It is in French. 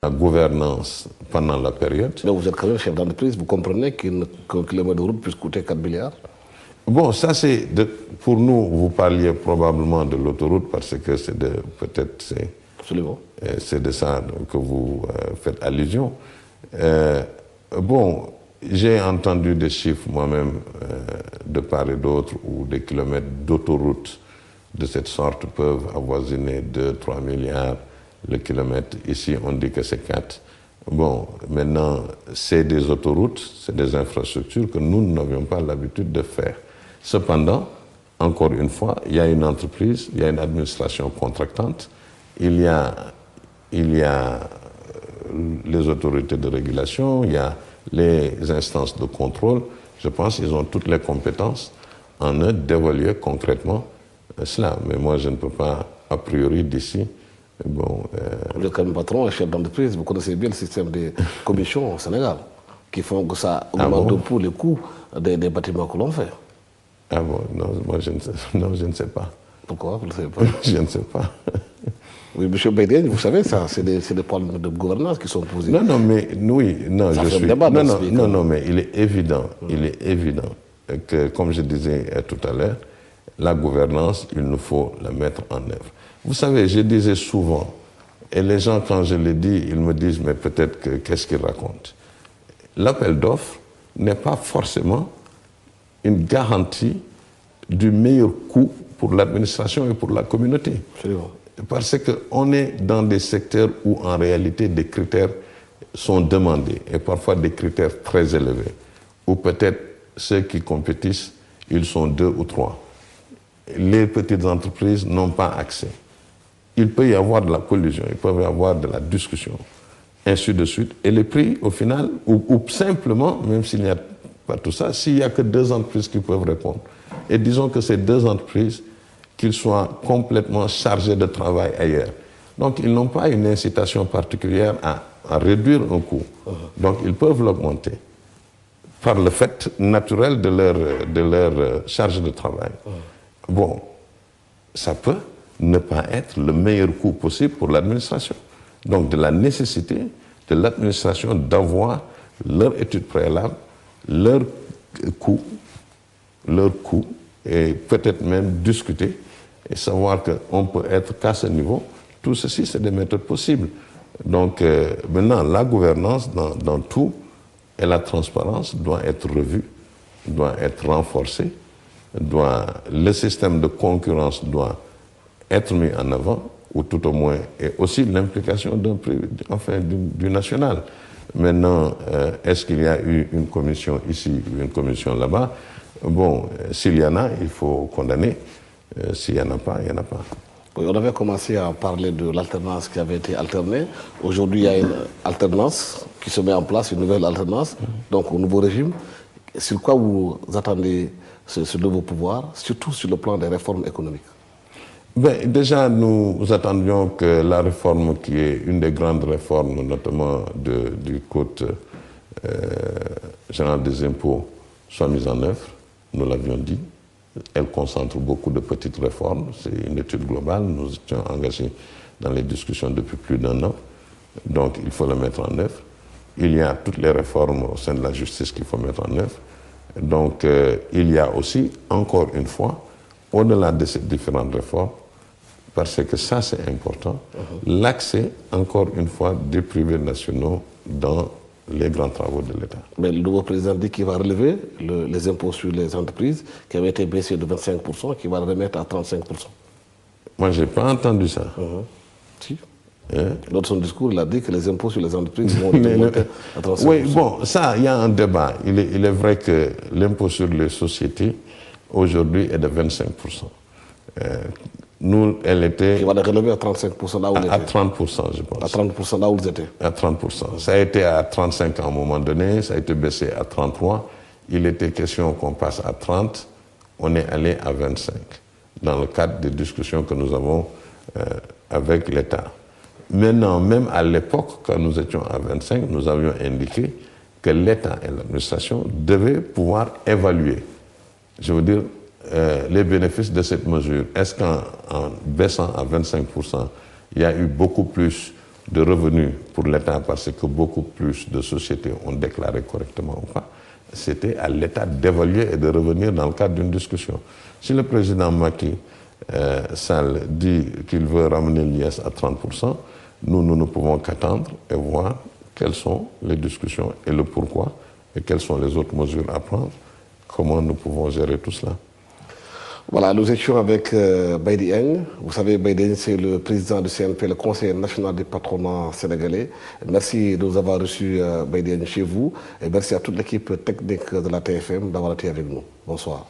la gouvernance pendant la période. Mais vous êtes quand même chef d'entreprise, vous comprenez qu'un kilomètre de route puisse coûter 4 milliards? Bon, ça c'est, pour nous, vous parliez probablement de l'autoroute parce que c'est peut-être c'est de ça que vous faites allusion. Bon, j'ai entendu des chiffres moi-même de part et d'autre où des kilomètres d'autoroute de cette sorte peuvent avoisiner 2-3 milliards le kilomètre. Ici, on dit que c'est 4. Bon, maintenant, c'est des autoroutes, c'est des infrastructures que nous n'avions pas l'habitude de faire. Cependant, encore une fois, il y a une entreprise, il y a une administration contractante, il y a les autorités de régulation, il y a les instances de contrôle. Je pense qu'ils ont toutes les compétences en eux d'évaluer concrètement cela. Mais moi, je ne peux pas, a priori, d'ici. Bon, vous êtes quand même patron et chef d'entreprise, vous connaissez bien le système des commissions au Sénégal, qui font que ça augmente beaucoup les coûts des bâtiments que l'on fait. Ah bon, non, moi je ne sais pas. Pourquoi vous ne le savez pas? Je ne sais pas. Oui, M. Biden, vous savez, ça, c'est des problèmes de gouvernance qui sont posés. Non, mais oui, non, ça je fait suis. Débat non, mais il est évident que, comme je disais tout à l'heure, la gouvernance, il nous faut la mettre en œuvre. Vous savez, je disais souvent, et les gens, quand je le dis, ils me disent, mais peut-être qu'est-ce qu'ils racontent? L'appel d'offres n'est pas forcément une garantie du meilleur coût pour l'administration et pour la communauté. Absolument. Parce qu'on est dans des secteurs où en réalité des critères sont demandés et parfois des critères très élevés, où peut-être ceux qui compétissent, ils sont 2 ou 3. Les petites entreprises n'ont pas accès. Il peut y avoir de la collusion, il peut y avoir de la discussion, ainsi de suite. Et les prix, au final, ou simplement, même s'il n'y a pas tout ça, s'il n'y a que 2 entreprises qui peuvent répondre, et disons que ces 2 entreprises, qu'ils soient complètement chargés de travail ailleurs. Donc, ils n'ont pas une incitation particulière à réduire un coût. Donc, ils peuvent l'augmenter par le fait naturel de leur charge de travail. Bon, ça peut ne pas être le meilleur coût possible pour l'administration. Donc, de la nécessité de l'administration d'avoir leur étude préalable, leur coût, et peut-être même discuter et savoir qu'on peut être qu'à ce niveau. Tout ceci, c'est des méthodes possibles. Donc, maintenant, la gouvernance dans tout et la transparence doit être revue, doit être renforcée, le système de concurrence doit être mis en avant, ou tout au moins, et aussi l'implication du national. Maintenant, est-ce qu'il y a eu une commission ici ou une commission là-bas? Bon, s'il y en a, il faut condamner. S'il n'y en a pas, il n'y en a pas. Oui, on avait commencé à parler de l'alternance qui avait été alternée. Aujourd'hui, il y a une alternance qui se met en place, une nouvelle alternance, donc au nouveau régime. Sur quoi vous attendez ce nouveau pouvoir, surtout sur le plan des réformes économiques? Ben, déjà, nous attendions que la réforme, qui est une des grandes réformes, notamment du Code général des impôts, soit mise en œuvre. Nous l'avions dit. Elle concentre beaucoup de petites réformes. C'est une étude globale. Nous étions engagés dans les discussions depuis plus d'1 an. Donc, il faut la mettre en œuvre. Il y a toutes les réformes au sein de la justice qu'il faut mettre en œuvre. Donc, il y a aussi, encore une fois, au-delà de ces différentes réformes, parce que ça c'est important, l'accès, encore une fois, des privés nationaux dans les grands travaux de l'État. Mais le nouveau président dit qu'il va relever les impôts sur les entreprises, qui avaient été baissés de 25%, qu'il va le remettre à 35%. Moi, je n'ai pas entendu ça. Si. Dans son discours, il a dit que les impôts sur les entreprises vont monter à 35%. Oui, bon, ça, il y a un débat. Il est vrai que l'impôt sur les sociétés, aujourd'hui, est de 25%. Nous, elle était... Il va le relever à 35% là où il était. À 30%, je pense. À 30% là où ils étaient. À 30%. Ça a été à 35 à un moment donné, ça a été baissé à 33. Il était question qu'on passe à 30. On est allé à 25, dans le cadre des discussions que nous avons avec l'État. Maintenant, même à l'époque, quand nous étions à 25, nous avions indiqué que l'État et l'administration devaient pouvoir évaluer, je veux dire, les bénéfices de cette mesure. Est-ce qu'en baissant à 25%, il y a eu beaucoup plus de revenus pour l'État parce que beaucoup plus de sociétés ont déclaré correctement ou pas, c'était à l'État d'évaluer et de revenir dans le cadre d'une discussion. Si le président Macky Sall dit qu'il veut ramener l'IS à 30%, nous ne pouvons qu'attendre et voir quelles sont les discussions et le pourquoi et quelles sont les autres mesures à prendre, comment nous pouvons gérer tout cela. Voilà, nous étions avec Baïdy Eng. Vous savez, Baïdy Eng, c'est le président du CNP, le Conseil national du patronat sénégalais. Merci de nous avoir reçus, Baïdy Eng, chez vous. Et merci à toute l'équipe technique de la TFM d'avoir été avec nous. Bonsoir.